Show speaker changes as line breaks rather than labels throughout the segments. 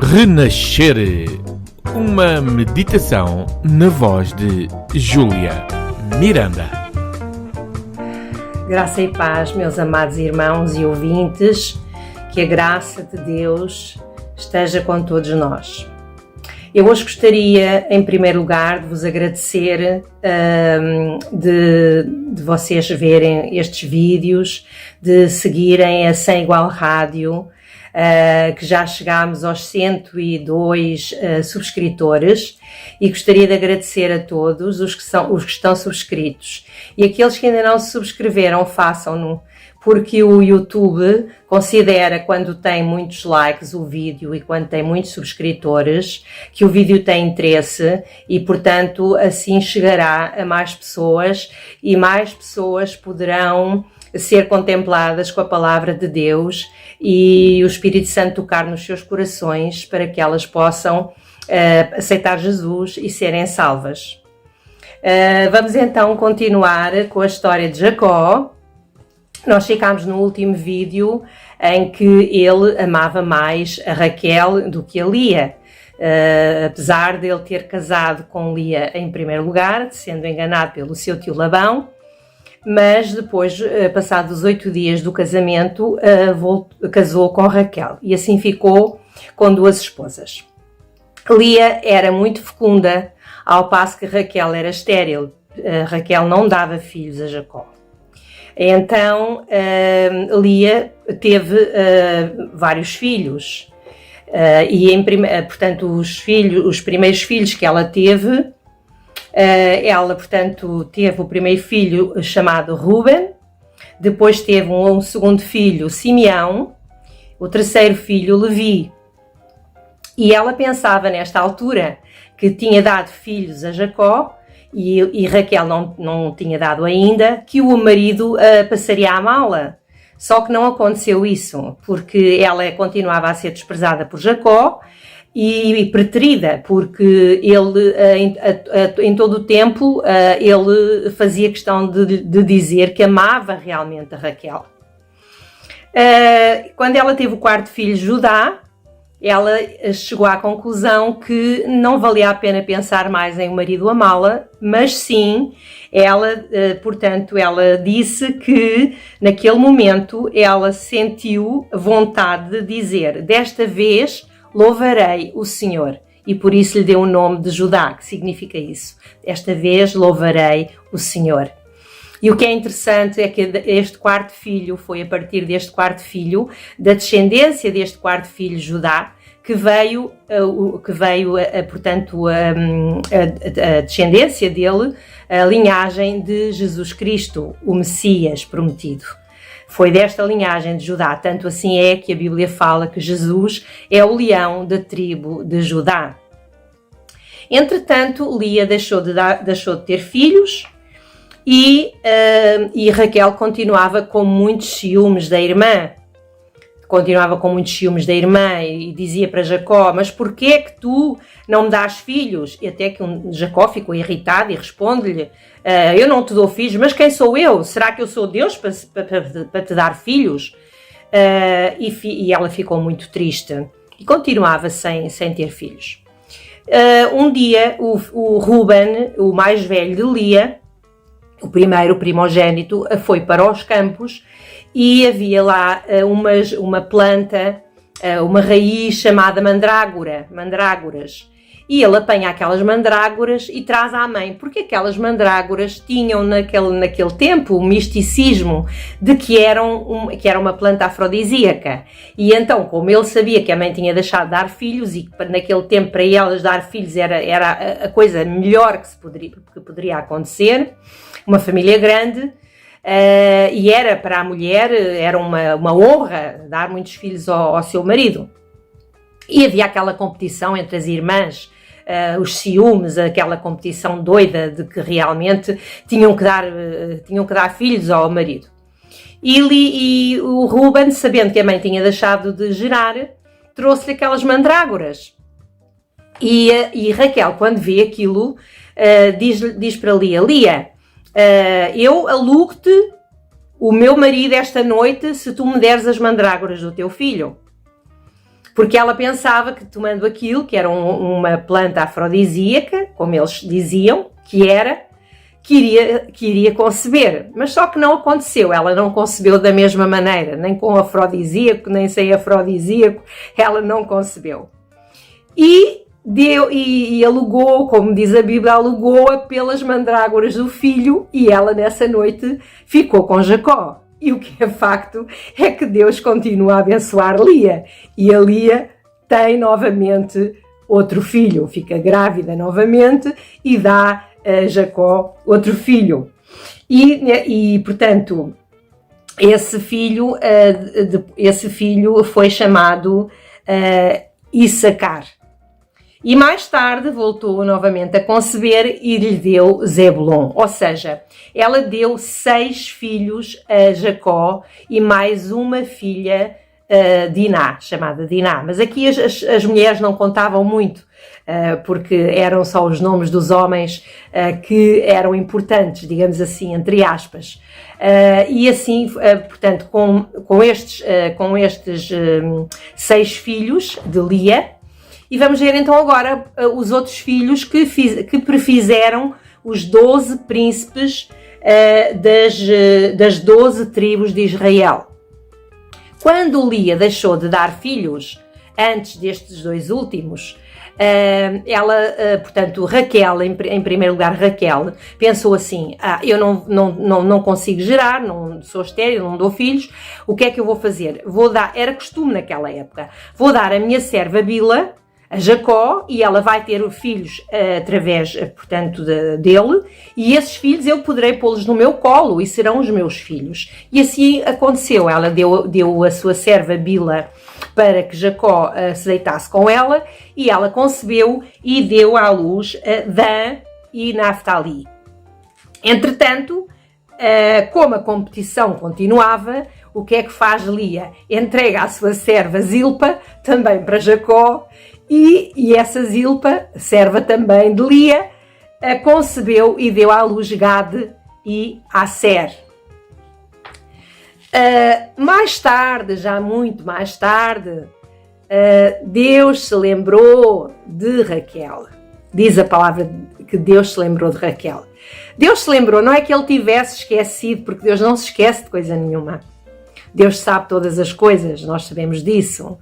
Renascer. Uma meditação na voz de Júlia Miranda.
Graça e paz, meus amados irmãos e ouvintes, que a graça de Deus esteja com todos nós. Eu hoje gostaria, em primeiro lugar, de vos agradecer de vocês verem estes vídeos, de seguirem a Sem Igual Rádio, que já chegámos aos 102 subscritores, e gostaria de agradecer a todos os que estão subscritos. E aqueles que ainda não se subscreveram, façam-no, porque o YouTube considera, quando tem muitos likes o vídeo e quando tem muitos subscritores, que o vídeo tem interesse e, portanto, assim chegará a mais pessoas e mais pessoas poderão ser contempladas com a palavra de Deus e o Espírito Santo tocar nos seus corações para que elas possam aceitar Jesus e serem salvas. Vamos então continuar com a história de Jacó. Nós ficámos no último vídeo em que ele amava mais a Raquel do que a Lia. Apesar de ele ter casado com Lia em primeiro lugar, sendo enganado pelo seu tio Labão, mas depois, passados 8 dias do casamento, casou com Raquel e assim ficou com 2 esposas. Lia era muito fecunda, ao passo que Raquel era estéril. Raquel não dava filhos a Jacó. Então, Lia teve vários filhos portanto, os primeiros filhos que ela teve, portanto, teve o primeiro filho chamado Ruben, depois teve um segundo filho, Simeão, o terceiro filho, Levi. E ela pensava nesta altura que tinha dado filhos a Jacó, e Raquel não tinha dado ainda, que o marido passaria a amá-la. Só que não aconteceu isso, porque ela continuava a ser desprezada por Jacó e preterida, porque ele, em todo o tempo, ele fazia questão de dizer que amava realmente a Raquel. Quando ela teve o quarto filho, Judá, ela chegou à conclusão que não valia a pena pensar mais em o marido amá-la, mas sim, ela disse que naquele momento ela sentiu vontade de dizer: desta vez louvarei o Senhor. E por isso lhe deu o nome de Judá, que significa isso. Esta vez louvarei o Senhor. E o que é interessante é que este quarto filho, foi a partir deste quarto filho, da descendência deste quarto filho, Judá, que veio portanto, a descendência dele, a linhagem de Jesus Cristo, o Messias prometido. Foi desta linhagem de Judá, tanto assim é que a Bíblia fala que Jesus é o leão da tribo de Judá. Entretanto, Lia deixou de ter filhos, e Raquel continuava com muitos ciúmes da irmã. E dizia para Jacó: mas porquê é que tu não me dás filhos? E até que Jacó ficou irritado e responde-lhe: eu não te dou filhos, mas quem sou eu? Será que eu sou Deus para te dar filhos? E ela ficou muito triste e continuava sem ter filhos. Um dia o Ruben, o mais velho de Lia, o primogênito, foi para os campos e havia lá uma planta, uma raiz chamada mandrágoras. E ele apanha aquelas mandrágoras e traz à mãe, porque aquelas mandrágoras tinham naquele tempo o misticismo de que era uma planta afrodisíaca. E então, como ele sabia que a mãe tinha deixado de dar filhos e que naquele tempo para elas dar filhos era a coisa melhor que poderia acontecer, uma família grande, e era para a mulher, era uma honra dar muitos filhos ao seu marido. E havia aquela competição entre as irmãs, os ciúmes, aquela competição doida de que realmente tinham que dar filhos ao marido. E o Ruben, sabendo que a mãe tinha deixado de gerar, trouxe-lhe aquelas mandrágoras. E Raquel, quando vê aquilo, diz para Lia: eu alugo-te o meu marido esta noite se tu me deres as mandrágoras do teu filho. porque ela pensava que tomando aquilo, que era uma planta afrodisíaca, como eles diziam, que iria conceber, mas só que não aconteceu, ela não concebeu da mesma maneira, nem com afrodisíaco, nem sem afrodisíaco, ela não concebeu. E alugou, como diz a Bíblia, alugou-a pelas mandrágoras do filho, e ela nessa noite ficou com Jacó. E o que é facto é que Deus continua a abençoar Lia, e a Lia tem novamente outro filho, fica grávida novamente e dá a Jacó outro filho. E portanto, esse filho foi chamado Issacar. E mais tarde voltou novamente a conceber e lhe deu Zebulon. Ou seja, ela deu 6 filhos a Jacó e mais uma filha, Diná, chamada Diná. Mas aqui as mulheres não contavam muito, porque eram só os nomes dos homens que eram importantes, digamos assim, entre aspas. E assim, portanto, com estes 6 filhos de Lia. E vamos ver então agora os outros filhos que prefizeram os 12 príncipes das 12 tribos de Israel. Quando Lia deixou de dar filhos, antes destes 2 últimos, portanto, Raquel, em primeiro lugar, Raquel, pensou assim, eu não consigo gerar, não sou estéril, não dou filhos, o que é que eu vou fazer? Era costume naquela época, vou dar a minha serva Bila a Jacó, e ela vai ter filhos através, portanto, dele, e esses filhos eu poderei pô-los no meu colo, e serão os meus filhos. E assim aconteceu, ela deu a sua serva Bila para que Jacó se deitasse com ela, e ela concebeu e deu à luz Dan e Naftali. Entretanto, como a competição continuava, o que é que faz Lia? Entrega a sua serva Zilpa, também para Jacó, e essa Zilpa, serva também de Lia, concebeu e deu à luz Gade e Asser. Mais tarde, já muito mais tarde, Deus se lembrou de Raquel. Diz a palavra que Deus se lembrou de Raquel. Deus se lembrou, não é que ele tivesse esquecido, porque Deus não se esquece de coisa nenhuma. Deus sabe todas as coisas, nós sabemos disso.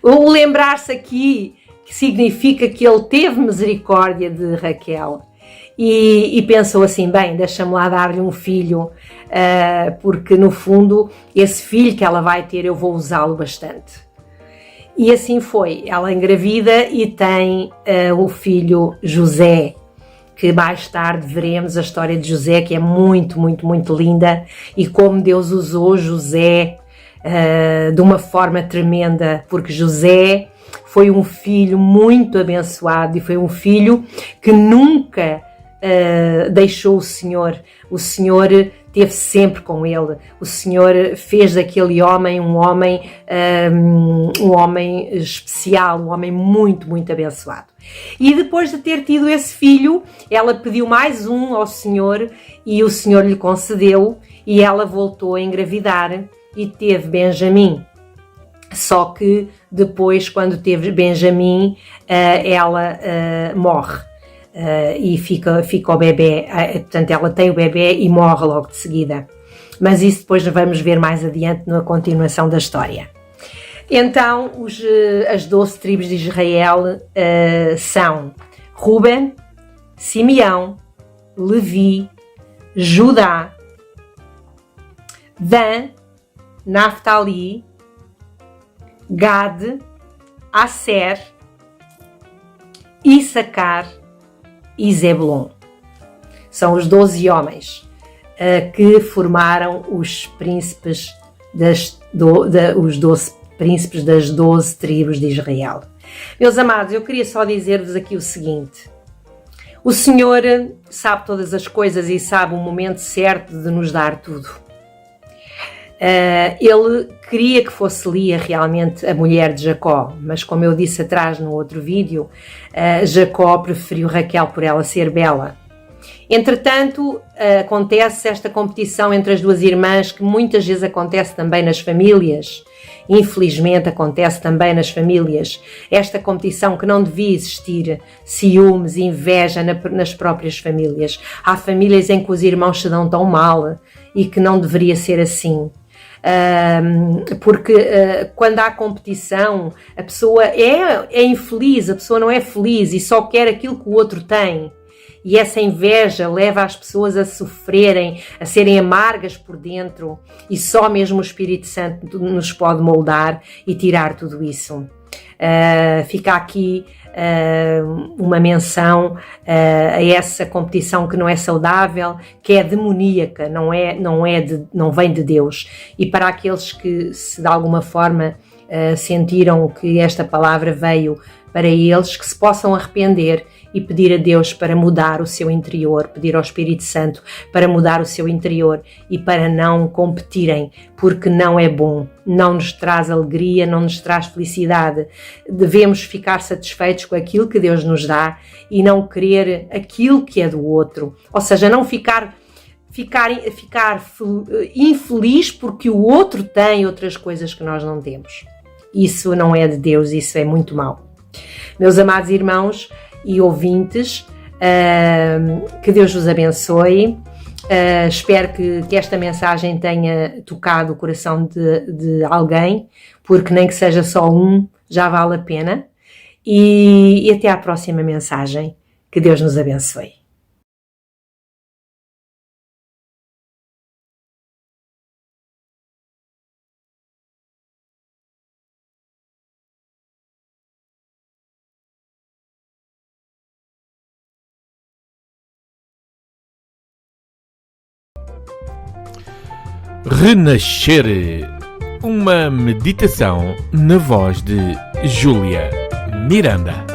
O lembrar-se aqui que significa que ele teve misericórdia de Raquel e pensou assim, bem, deixa-me lá dar-lhe um filho, porque no fundo esse filho que ela vai ter eu vou usá-lo bastante. E assim foi, ela engravida e tem o filho José, que mais tarde veremos a história de José, que é muito, muito, muito linda, e como Deus usou José de uma forma tremenda, porque José foi um filho muito abençoado e foi um filho que nunca deixou o Senhor. O Senhor esteve sempre com ele. O Senhor fez daquele homem um homem especial, um homem muito, muito abençoado. E depois de ter tido esse filho, ela pediu mais um ao Senhor e o Senhor lhe concedeu, e ela voltou a engravidar e teve Benjamim. Só que depois, quando teve Benjamim, ela morre e fica o bebê. Portanto, ela tem o bebê e morre logo de seguida. Mas isso depois vamos ver mais adiante na continuação da história. Então, as 12 tribos de Israel são Ruben, Simeão, Levi, Judá, Dan, Naftali, Gade, Asser, Issacar e Zebulon. São os 12 homens que formaram os príncipes os 12 príncipes das 12 tribos de Israel. Meus amados, eu queria só dizer-vos aqui o seguinte: o Senhor sabe todas as coisas e sabe o momento certo de nos dar tudo. Ele queria que fosse Lia realmente a mulher de Jacó, mas como eu disse atrás no outro vídeo, Jacó preferiu Raquel por ela ser bela. Entretanto, acontece esta competição entre as duas irmãs, que muitas vezes acontece também nas famílias, Infelizmente acontece também nas famílias esta competição que não devia existir, ciúmes, inveja nas próprias famílias. Há famílias em que os irmãos se dão tão mal e que não deveria ser assim. Porque quando há competição, a pessoa é infeliz, a pessoa não é feliz e só quer aquilo que o outro tem. E essa inveja leva as pessoas a sofrerem, a serem amargas por dentro, e só mesmo o Espírito Santo nos pode moldar e tirar tudo isso. Fica aqui uma menção a essa competição que não é saudável, que é demoníaca, não vem de Deus. E para aqueles que, se de alguma forma sentiram que esta palavra veio para eles, que se possam arrepender e pedir a Deus para mudar o seu interior, pedir ao Espírito Santo para mudar o seu interior e para não competirem, porque não é bom, não nos traz alegria, não nos traz felicidade. Devemos ficar satisfeitos com aquilo que Deus nos dá e não querer aquilo que é do outro, ou seja, não ficar infeliz porque o outro tem outras coisas que nós não temos. Isso não é de Deus, isso é muito mau. Meus amados irmãos e ouvintes, que Deus vos abençoe. Espero que esta mensagem tenha tocado o coração de alguém, porque nem que seja só um, já vale a pena. E até à próxima mensagem. Que Deus nos abençoe.
Renascer, uma meditação na voz de Júlia Miranda.